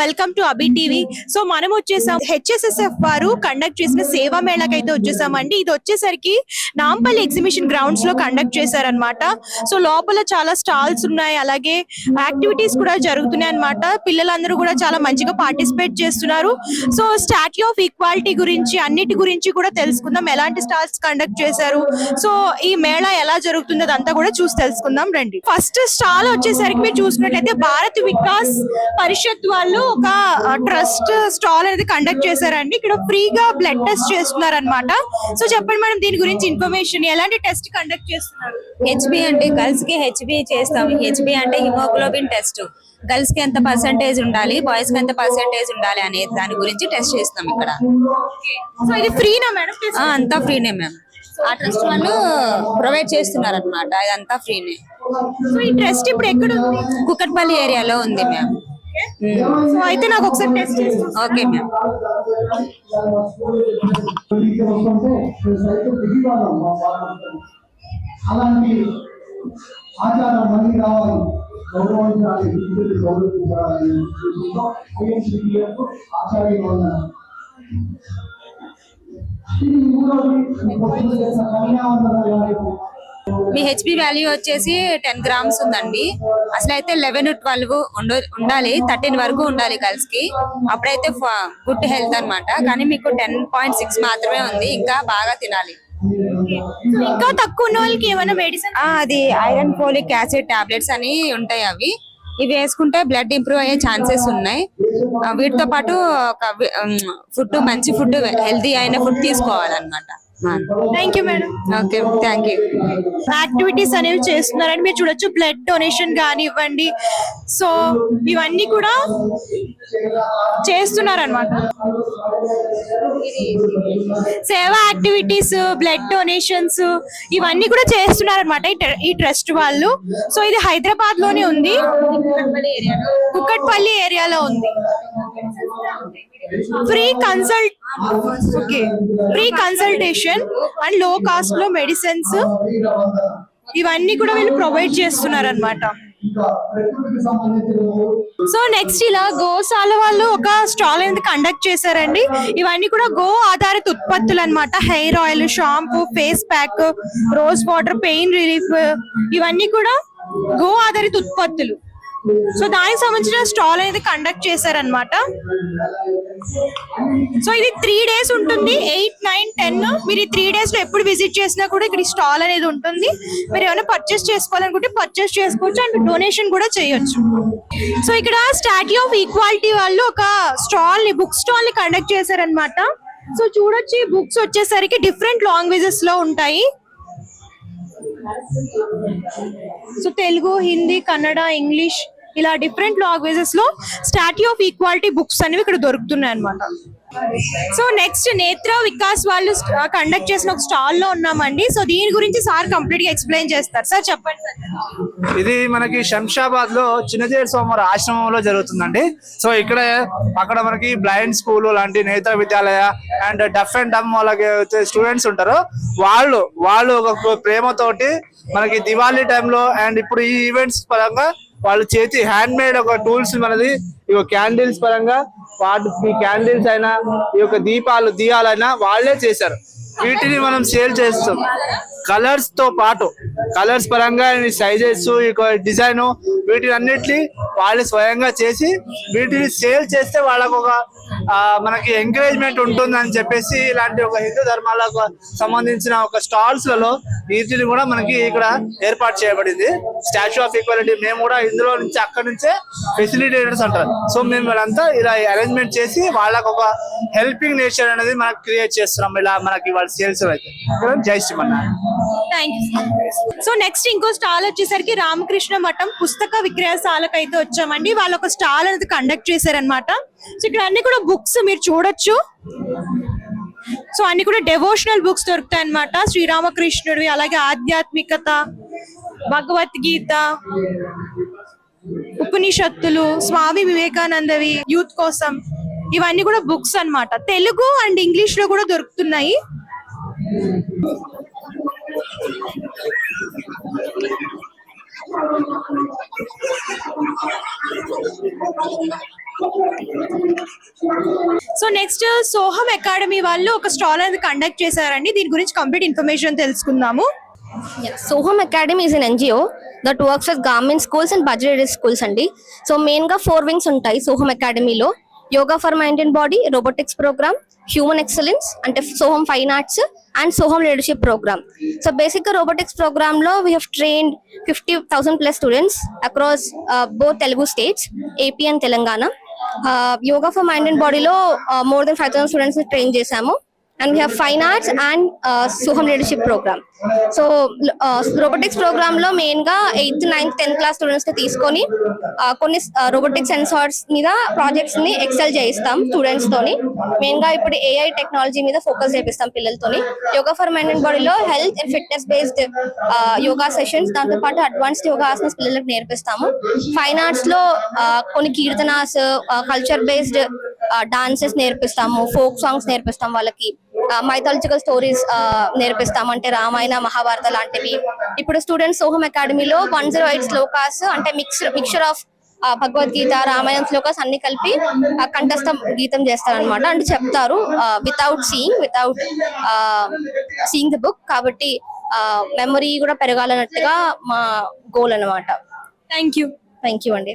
Welcome to Abi TV. So మనం వచ్చేసాం HSSF వారు కండక్ట్ చేసిన సేవా మేళాకి అయితే వచ్చేసామండి. ఇది వచ్చేసరికి నాంపల్లి ఎగ్జిబిషన్ గ్రౌండ్స్ లో కండక్ట్ చేశారనమాట. సో లోపల చాలా స్టాల్స్ ఉన్నాయి, అలాగే యాక్టివిటీస్ కూడా జరుగుతున్నాయి అనమాట. పిల్లలందరూ కూడా చాలా మంచిగా పార్టిసిపేట్ చేస్తున్నారు. సో స్టాట్యూ ఆఫ్ ఈక్వాలిటీ గురించి అన్నిటి గురించి కూడా తెలుసుకుందాం, ఎలాంటి స్టాల్స్ కండక్ట్ చేశారు, సో ఈ మేళా ఎలా జరుగుతుందో అదంతా కూడా చూసి తెలుసుకుందాం రండి. ఫస్ట్ స్టాల్ వచ్చేసరికి మీరు చూసుకున్నట్లయితే భారత్ వికాస్ పరిషత్ వాళ్ళు ఒక ట్రస్ట్ స్టాల్ అనేది కండక్ట్ చేశారండి. ఇక్కడ ఫ్రీగా బ్లడ్ టెస్ట్ చేస్తున్నారు అనమాట. సో చెప్పండి మేడం, దీని గురించి ఇన్ఫర్మేషన్, ఎలాంటి టెస్ట్ కండక్ట్ చేస్తున్నారు? హెచ్బి అంటే గర్ల్స్ కి హెచ్బి చేస్తాం. హెచ్బి అంటే హిమోగ్లోబిన్ టెస్ట్. గర్ల్స్ కి ఎంత పర్సెంటేజ్ ఉండాలి, బాయ్స్ కి ఎంత పర్సెంటేజ్ ఉండాలి అనే దాని గురించి టెస్ట్ చేస్తాం ఇక్కడ. సో ఇది ఫ్రీనా మేడం? అంతా ఫ్రీనే మ్యామ్. ఆ ట్రస్ట్ వాళ్ళు ప్రొవైడ్ చేస్తున్నారు అనమాట, ఇదంతా ఫ్రీనే. సో ఈ టెస్ట్ ఇప్పుడు ఎక్కడ ఉంది? కుకట్పల్లి ఏరియాలో ఉంది మ్యామ్. సో అయితే నాకు ఒకసారి టెస్ట్ చేస్తాను. Okay ma'am. అలాంటి ఆచారం మళ్ళీ రావాలి, గౌరవించాలి, గౌరవించాలి. ఆచార్య మీ హెచ్బి వాల్యూ వచ్చేసి 10 grams ఉందండి. అసలు అయితే 11-12 ఉండాలి, 13 వరకు ఉండాలి గర్ల్స్ కి. అప్పుడైతే గుడ్ హెల్త్ అన్నమాట. కానీ మీకు 10.6 మాత్రమే ఉంది, ఇంకా బాగా తినాలి. ఇంకా తక్కువ ఉన్న వాళ్ళకి ఏమైనా మెడిసిన్? అది ఐరన్ ఫోలిక్ యాసిడ్ టాబ్లెట్స్ అని ఉంటాయి. ఇవి వేసుకుంటే బ్లడ్ ఇంప్రూవ్ అయ్యే ఛాన్సెస్ ఉన్నాయి. వీటితో పాటు ఫుడ్, మంచి ఫుడ్, హెల్తీ అయిన ఫుడ్ తీసుకోవాలన్నమాట. Thank you madam. Okay, thank you. Activities అనేవి చేస్తున్నారని మీరు చూడొచ్చు. బ్లడ్ డొనేషన్ కానివ్వండి, సో ఇవన్నీ కూడా చేస్తున్నారనమాట. సేవా యాక్టివిటీస్, బ్లడ్ డొనేషన్స్ ఇవన్నీ కూడా చేస్తున్నారనమాట ఈ ట్రస్ట్ వాళ్ళు. సో ఇది హైదరాబాద్ లోనే ఉంది, కుకట్పల్లి ఏరియాలో ఉంది. ఫ్రీ కన్సల్టేషన్ అండ్ లో కాస్ట్ లో మెడిసిన్స్ ఇవన్నీ కూడా వీళ్ళు ప్రొవైడ్ చేస్తున్నారు అనమాట. సో నెక్స్ట్ ఇలా గోశాల వాళ్ళు ఒక స్టాల్ అనేది కండక్ట్ చేశారండి. ఇవన్నీ కూడా గో ఆధారిత ఉత్పత్తులు అనమాట. Hair oil, shampoo, face pack, rose water, pain relief, ఇవన్నీ కూడా గో ఆధారిత ఉత్పత్తులు. సో దానికి సంబంధించిన స్టాల్ అనేది కండక్ట్ చేశారనమాట. సో ఇది 3 days ఉంటుంది, 8, 9, 10. మీరు ఈ 3 days లో ఎప్పుడు విజిట్ చేసినా కూడా ఇక్కడ స్టాల్ అనేది ఉంటుంది. మీరు ఏమైనా పర్చేస్ చేసుకోవాలనుకుంటే పర్చేస్ చేసుకోవచ్చు అండ్ డొనేషన్ కూడా చేయొచ్చు. సో ఇక్కడ స్టాట్యూ ఆఫ్ ఈక్వాలిటీ వాళ్ళు ఒక బుక్ స్టాల్ ని కండక్ట్ చేశారనమాట. సో చూడొచ్చు, ఈ బుక్స్ వచ్చేసరికి డిఫరెంట్ లాంగ్వేజెస్ లో ఉంటాయి. సో తెలుగు, హిందీ, కన్నడ, ఇంగ్లీష్ ఇలా డిఫరెంట్ లాంగ్వేజెస్ లో స్టాట్యూ ఆఫ్ ఈక్వాలిటీ బుక్స్ అనేవి ఇక్కడ దొరుకుతున్నాయి అనమాట. సో నెక్స్ట్ నేత్ర వికాస్ వాళ్ళు కండక్ట్ చేసిన ఒక స్టాల్ లో ఉన్నామండి. సో దీని గురించి సార్ కంప్లీట్ గా ఎక్స్ప్లెయిన్ చేస్తారు. సార్ చెప్పండి సార్. ఇది మనకి శంషాబాద్ లో చిన్నజేరు సోమవారం ఆశ్రమంలో జరుగుతుందండి. సో అక్కడ మనకి బ్లైండ్ స్కూల్ లాంటి నేత్ర విద్యాలయ అండ్ డఫ్ అండ్ డమ్ వాళ్ళకి స్టూడెంట్స్ ఉంటారు. వాళ్ళు ఒక ప్రేమతోటి మనకి దివాళీ టైంలో అండ్ ఇప్పుడు ఈ ఈవెంట్స్ పరంగా వాళ్ళు చేతి హ్యాండ్ మేడ్ ఒక టూల్స్ మనది క్యాండిల్స్ పరంగా ఈ క్యాండిల్స్ అయినా ఈ యొక్క దియాలైనా వాళ్ళే చేశారు. వీటిని మనం సేల్ చేస్తాం. కలర్స్ తో పాటు కలర్స్ పరంగా సైజెస్, డిజైన్, వీటిని అన్నిటిని వాళ్ళు స్వయంగా చేసి వీటిని సేల్ చేస్తే వాళ్ళకు ఒక మనకి ఎంకరేజ్మెంట్ ఉంటుందని చెప్పేసి ఇలాంటి ఒక హిందూ ధర్మాలకు సంబంధించిన ఒక స్టాల్స్ లలో వీటిని కూడా మనకి ఇక్కడ ఏర్పాటు చేయబడింది. స్టాచ్యూ ఆఫ్ ఈక్వాలిటీ మేము కూడా ఇందులో నుంచి అక్కడ నుంచే ఫెసిలిటేటర్స్ అంటారు. సో మేము వాళ్ళంతా ఇలా అరేంజ్మెంట్ చేసి వాళ్ళకు ఒక హెల్పింగ్ నేచర్ అనేది మనకు క్రియేట్ చేస్తున్నాం. ఇలా మనకి వాళ్ళ సేల్స్ అయితే జై Srimannarayana. Thank you. So next ఇంకో స్టాల్ వచ్చేసరికి రామకృష్ణ మఠం పుస్తక విక్రయశాలకు అయితే వచ్చామండి. వాళ్ళు ఒక స్టాల్ అనేది కండక్ట్ చేశారనమాట. సో ఇక్కడ అన్ని కూడా బుక్స్ మీరు చూడొచ్చు. సో అన్ని కూడా డెవోషనల్ బుక్స్ దొరుకుతాయి అనమాట. శ్రీరామకృష్ణుడివి, అలాగే ఆధ్యాత్మికత, భగవద్గీత, ఉపనిషత్తులు, స్వామి వివేకానందవి, యూత్ కోసం, ఇవన్నీ కూడా బుక్స్ అన్నమాట. తెలుగు అండ్ ఇంగ్లీష్ లో కూడా దొరుకుతున్నాయి. సో నెక్స్ట్ సోహం అకాడమీ వాళ్ళు ఒక స్టాల్ అనేది కండక్ట్ చేశారండి. దీని గురించి కంప్లీట్ ఇన్ఫర్మేషన్ తెలుసుకుందాము. Yeah, Soham Academy is an NGO that works with government schools and budget schools అండి. సో మెయిన్ గా 4 వింగ్స్ ఉంటాయి సోహం అకాడమీలో. Yoga for mind and body, robotics programme, human excellence అంటే Soham fine arts and Soham leadership programme. So basic గా robotics programme లో we have trained 50,000 plus students across both Telugu states, AP and Telangana. Yoga for mind and బాడీలో more than 5,000 students train చేశాము. And we have fine arts and Soham leadership program. So robotics program lo main ga 8th 9th 10th class students ని తీసుకొని కొన్ని robotic sensors మీద projects ని excel చేయిస్తాం students తోని. Main గా ఇప్పుడు AI టెక్నాలజీ మీద ఫోకస్ చేపిస్తాం పిల్లలతోని. యోగా ఫర్ మైండ్ అండ్ బాడీలో health and fitness based yoga sessions, దాంతో పాటు అడ్వాన్స్డ్ యోగా ఆసనాస్ పిల్లలకు నేర్పిస్తాము. ఫైన్ ఆర్ట్స్ లో కొన్ని కీర్తనాస్, కల్చర్ బేస్డ్ డాన్సెస్ నేర్పిస్తాము, ఫోక్ సాంగ్స్ నేర్పిస్తాం వాళ్ళకి, మైథాలజికల్ స్టోరీస్ నేర్పిస్తాం అంటే రామాయణ మహాభారత లాంటివి. ఇప్పుడు స్టూడెంట్స్ సోహం అకాడమీలో 108 శ్లోకాస్ అంటే మిక్చర్ ఆఫ్ భగవద్గీత, రామాయణం శ్లోకాస్ అన్ని కలిపి కంఠస్థ గీతం చేస్తారనమాట. అంటే చెప్తారు వితౌట్ సీయింగ్ ద బుక్. కాబట్టి మెమరీ కూడా పెరగాలన్నట్టుగా మా గోల్ అనమాట. థ్యాంక్ యూ థ్యాంక్ యూ అండి.